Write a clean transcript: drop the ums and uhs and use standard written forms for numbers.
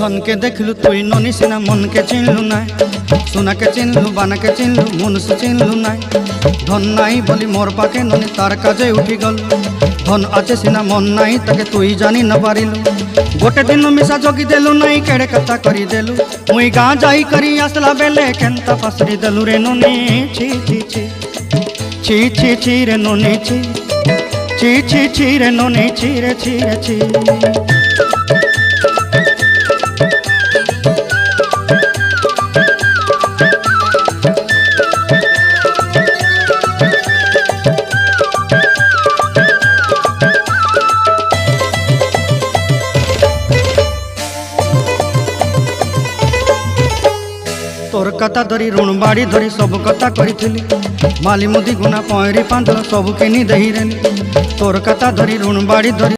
धन के देखलु तुई ननी सिना मन के चिन्हलु ना सोना के चिन्हलु बाना के चिन्हलु मुनुष चिन्हलु ना धन नाई बोली मोर पाके ननी तार काजे उठी गल धन आचे सिना मन नाई ताके तुई जानी न पारिलु गोटे दिन मिसा जगी देलु नाई केड़े कथा करी देलु मुई गाँ जाई करी आसला बेले केंता पासरी देलु रे ननी छी छी छी छी छी छी रे ननी छी छी छी छी रे ननी छी रे छी रे छी। तोर कथा धरी ऋण बाड़ी धरी सब कथा करी माली मुदी गुना पहरी पांदर सब किनी दही रेनी तोर कथा धरी ऋण बाड़ी धरी